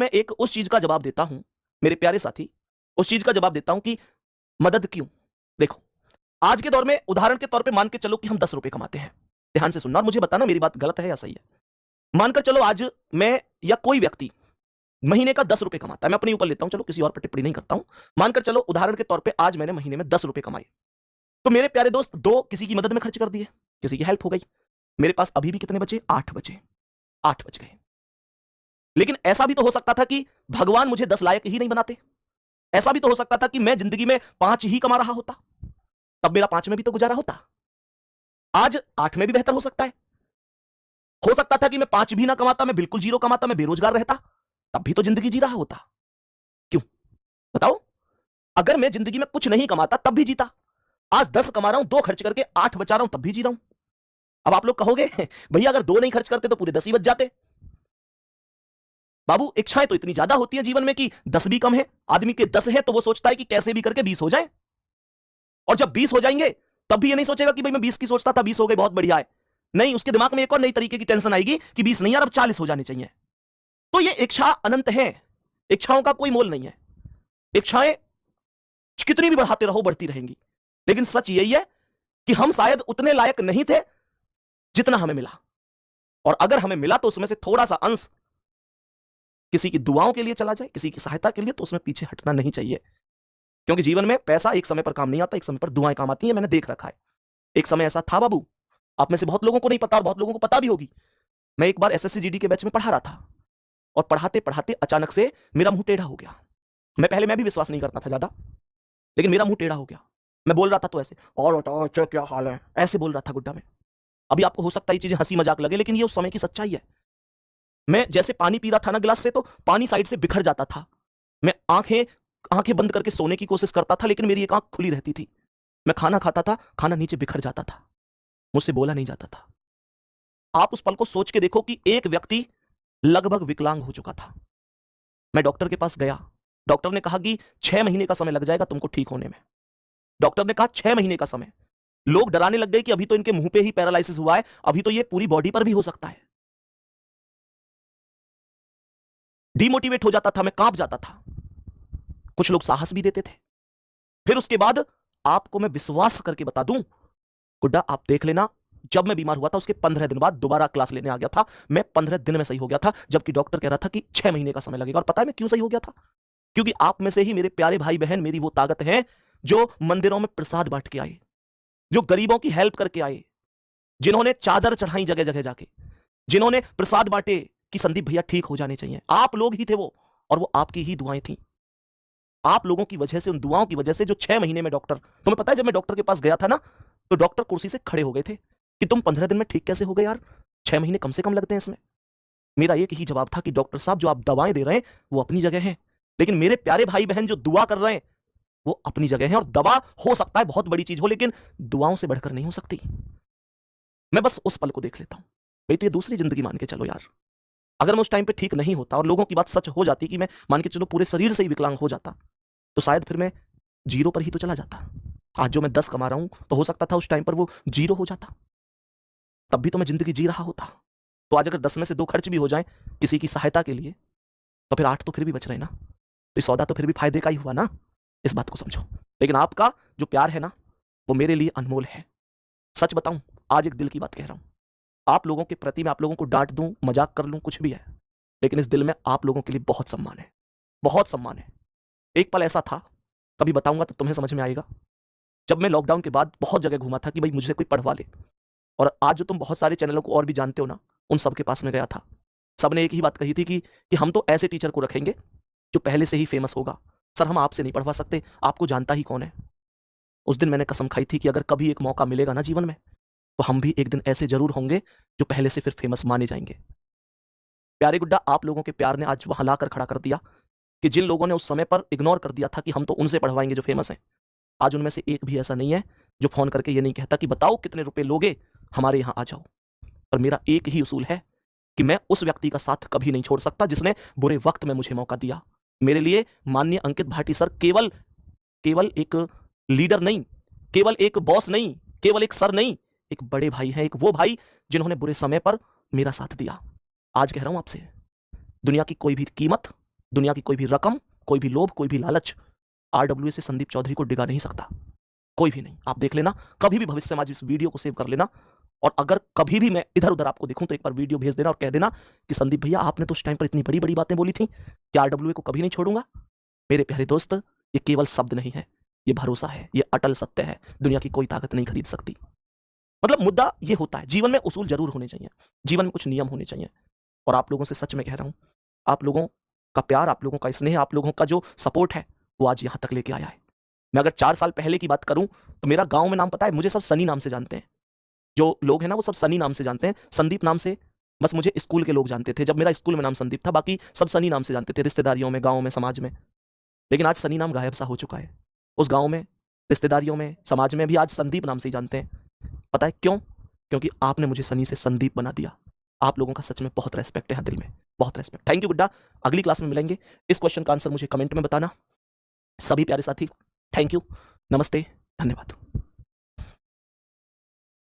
मैं एक उस चीज का जवाब देता हूं मेरे प्यारे साथी, उस चीज का जवाब देता हूं कि मदद क्यों। देखो, आज के दौर में उदाहरण के तौर पे मान के चलो कि हम 10 रुपए कमाते हैं। ध्यान से सुनना और मुझे बताना मेरी बात गलत है या सही है। मानकर चलो आज मैं या कोई व्यक्ति महीने का 10 रुपए कमाता है। मैं अपने ऊपर लेता हूं, चलो किसी और पर टिप्पणी नहीं करता हूं। मानकर चलो उदाहरण के तौर पे आज मैंने महीने में 10 रुपए कमाए, तो मेरे प्यारे दोस्त दो किसी की मदद में खर्च कर दिए, किसी की हेल्प हो गई। मेरे पास अभी भी कितने बचे? 8 बचे। 8 बच गए। लेकिन ऐसा भी तो हो सकता था कि भगवान मुझे 10 लायक ही नहीं बनाते। ऐसा भी तो हो सकता था कि मैं जिंदगी में 5 ही कमा रहा होता, तब मेरा 5 में भी तो गुजारा होता। आज 8 में भी बेहतर हो सकता है। हो सकता था कि मैं 5 भी ना कमाता, मैं बिल्कुल जीरो कमाता, मैं बेरोजगार रहता, तब भी तो जिंदगी जी रहा होता। क्यों बताओ? अगर मैं जिंदगी में कुछ नहीं कमाता तब भी जीता। आज 10 कमा रहा हूं, 2 खर्च करके 8 बचा रहा हूं, तब भी जी रहा हूं। अब आप लोग कहोगे भैया अगर 2 नहीं खर्च करते तो पूरे 10 ही बच जाते। बाबू, इच्छाएं तो इतनी ज्यादा होती है जीवन में कि 10 भी कम है। आदमी के 10 है तो वो सोचता है कि कैसे भी करके 20 हो जाए, और जब 20 हो जाएंगे तब भी ये नहीं सोचेगा कि भाई मैं 20 की सोचता था, 20 हो गए बहुत बढ़िया है। नहीं, उसके दिमाग में एक और नई तरीके की टेंशन आएगी कि 20 नहीं यार, अब 40 हो जाने चाहिए। तो ये इच्छा अनंत है, इच्छाओं का कोई मोल नहीं है। इच्छाएं कितनी भी बढ़ाते रहो बढ़ती रहेंगी, लेकिन सच यही है कि हम शायद उतने लायक नहीं थे जितना हमें मिला, और अगर हमें मिला तो उसमें से थोड़ा सा अंश किसी की दुआओं के लिए चला जाए, किसी की सहायता के लिए, तो उसमें पीछे हटना नहीं चाहिए। क्योंकि जीवन में पैसा एक समय पर काम नहीं आता, एक समय पर दुआएं काम आती हैं। मैंने देख रखा है। एक समय ऐसा था बाबू, आप में से बहुत लोगों को नहीं पता और बहुत लोगों को पता भी होगी। मैं एक बार एसएससी जीडी के बैच में पढ़ा रहा था, और पढ़ाते पढ़ाते अचानक से मेरा मुंह टेढ़ा हो गया। मैं भी विश्वास नहीं करता था ज्यादा, लेकिन मेरा मुंह टेढ़ा हो गया। मैं बोल रहा था तो ऐसे, और बताओ अच्छा क्या हाल है, ऐसे बोल रहा था गुड्डा में। अभी आपको हो सकता है ये चीजें हंसी मजाक लगे, लेकिन ये उस समय की सच्चाई है। मैं जैसे पानी पी रहा था ना गिलास से, तो पानी साइड से बिखर जाता था। मैं आंखें आंखें बंद करके सोने की कोशिश करता था, लेकिन मेरी एक आंख खुली रहती थी। मैं खाना खाता था, खाना नीचे बिखर जाता था, मुझसे बोला नहीं जाता था। आप उस पल को सोच के देखो कि एक व्यक्ति लगभग विकलांग हो चुका था। मैं डॉक्टर के पास गया, डॉक्टर ने कहा कि 6 महीने का समय लग जाएगा तुमको ठीक होने में। डॉक्टर ने कहा 6 महीने का समय। लोग डराने लग गए कि अभी तो इनके मुंह पे ही पैरालिसिस हुआ है, अभी तो ये पूरी बॉडी पर भी हो सकता है। डिमोटिवेट हो जाता था, मैं कांप जाता था। कुछ लोग साहस भी देते थे। फिर उसके बाद आपको मैं विश्वास करके बता दूं गुड्डा, आप देख लेना, जब मैं बीमार हुआ था उसके 15 दिन बाद दोबारा क्लास लेने आ गया था। मैं 15 दिन में सही हो गया था, जबकि डॉक्टर कह रहा था कि 6 महीने का समय लगेगा। और पता है मैं क्यों सही हो गया था? क्योंकि आप में से ही मेरे प्यारे भाई बहन मेरी वो ताकत है जो मंदिरों में प्रसाद बांट के आए, जो गरीबों की हेल्प करके आए, जिन्होंने चादर चढ़ाई जगह जगह जाके, जिन्होंने प्रसाद बांटे कि संदीप भैया ठीक हो जाने चाहिए। आप लोग ही थे वो, और वो आपकी ही दुआएं थी। आप लोगों की वजह से, उन दुआओं की वजह से जो 6 महीने में डॉक्टर, तुम्हें पता है जब मैं डॉक्टर के पास गया था ना, तो डॉक्टर कुर्सी से खड़े हो गए थे कि तुम 15 दिन में ठीक कैसे हो गए यार, 6 महीने कम से कम लगते हैं इसमें। मेरा एक ही जवाब था कि डॉक्टर साहब जो आप दवाएं दे रहे हैं वो अपनी जगह है, लेकिन मेरे प्यारे भाई बहन जो दुआ कर रहे हैं वो अपनी जगह है। और दवा हो सकता है बहुत बड़ी चीज हो, लेकिन दुआओं से बढ़कर नहीं हो सकती। मैं बस उस पल को देख लेता हूं, भाई तो ये दूसरी जिंदगी मान के चलो यार। अगर मैं उस टाइम पे ठीक नहीं होता और लोगों की बात सच हो जाती कि मैं मान के चलो पूरे शरीर से ही विकलांग हो जाता, तो शायद फिर मैं जीरो पर ही तो चला जाता। आज जो मैं 10 कमा रहा हूं, तो हो सकता था उस टाइम पर वो जीरो हो जाता, तब भी तो मैं जिंदगी जी रहा होता। तो आज अगर 10 में से 2 खर्च भी हो जाए किसी की सहायता के लिए, तो फिर 8 तो फिर भी बच रहे ना। तो ये सौदा तो फिर भी फायदे का ही हुआ ना। इस बात को समझो। लेकिन आपका जो प्यार है ना, वो मेरे लिए अनमोल है। सच बताऊं, आज एक दिल की बात कह रहा हूं। आप लोगों के प्रति मैं आप लोगों को डांट दूं, मजाक कर लूं, कुछ भी है, लेकिन इस दिल में आप लोगों के लिए बहुत सम्मान है, बहुत सम्मान है। एक पल ऐसा था, कभी बताऊंगा तो तुम्हें समझ में आएगा, जब मैं लॉकडाउन के बाद बहुत जगह घूमा था कि भाई मुझसे कोई पढ़वा ले। और आज जो तुम बहुत सारे चैनलों को और भी जानते हो ना, उन सबके पास में गया था। सबने एक ही बात कही थी कि हम तो ऐसे टीचर को रखेंगे जो पहले से ही फेमस होगा। सर हम आपसे नहीं पढ़वा सकते, आपको जानता ही कौन है। उस दिन मैंने कसम खाई थी कि अगर कभी एक मौका मिलेगा ना जीवन में, तो हम भी एक दिन ऐसे जरूर होंगे जो पहले से फिर फेमस माने जाएंगे। प्यारे गुड्डा, आप लोगों के प्यार ने आज वहां लाकर खड़ा कर दिया कि जिन लोगों ने उस समय पर इग्नोर कर दिया था कि हम तो उनसे पढ़वाएंगे जो फेमस हैं, आज उनमें से एक भी ऐसा नहीं है जो फोन करके ये नहीं कहता कि बताओ कितने रुपए लोगे, हमारे यहां आ जाओ। और मेरा एक ही उसूल है कि मैं उस व्यक्ति का साथ कभी नहीं छोड़ सकता जिसने बुरे वक्त में मुझे मौका दिया। मेरे लिए माननीय अंकित भाटी सर केवल केवल एक लीडर नहीं, केवल एक बॉस नहीं, केवल एक सर नहीं, एक बड़े भाई हैं। एक वो भाई जिन्होंने बुरे समय पर मेरा साथ दिया। आज कह रहा हूं आपसे, दुनिया की कोई भी कीमत दुनिया की कोई भी रकम, कोई भी लोभ, कोई भी लालच आरडब्ल्यूए से संदीप चौधरी को डिगा नहीं सकता, कोई भी नहीं। आप देख लेना, कभी भी भविष्य में आज इस वीडियो को सेव कर लेना, और अगर कभी भी मैं इधर उधर आपको देखूं तो एक बार वीडियो भेज देना और कह देना कि संदीप भैया आपने तो उस टाइम पर इतनी बड़ी बड़ी बातें बोली थी कि आरडब्ल्यूए को कभी नहीं छोड़ूंगा। मेरे प्यारे दोस्त, ये केवल शब्द नहीं है, ये भरोसा है, ये अटल सत्य है, दुनिया की कोई ताकत नहीं खरीद सकती। मतलब मुद्दा ये होता है, जीवन में उसूल जरूर होने चाहिए, जीवन में कुछ नियम होने चाहिए। और आप लोगों से सच में कह रहा हूं, आप लोगों का प्यार, आप लोगों का स्नेह, आप लोगों का जो सपोर्ट है, वो आज यहां तक लेके आया है। मैं अगर 4 साल पहले की बात करूं तो मेरा गांव में नाम पता है, मुझे सब सनी नाम से जानते हैं। जो लोग हैं ना वो सब सनी नाम से जानते हैं, संदीप नाम से बस मुझे स्कूल के लोग जानते थे। जब मेरा स्कूल में नाम संदीप था, बाकी सब सनी नाम से जानते थे, रिश्तेदारियों में, गांव में, समाज में। लेकिन आज सनी नाम गायब सा हो चुका है। उस गांव में, रिश्तेदारियों में, समाज में भी आज संदीप नाम से ही जानते हैं। पता है क्यों? क्योंकि आपने मुझे सनी से संदीप बना दिया। आप लोगों का सच में बहुत रेस्पेक्ट है दिल में, बहुत रेस्पेक्ट। थैंक यू गुड्डा। अगली क्लास में मिलेंगे। इस क्वेश्चन का आंसर मुझे कमेंट में बताना। सभी प्यारे साथी, थैंक यू, नमस्ते, धन्यवाद।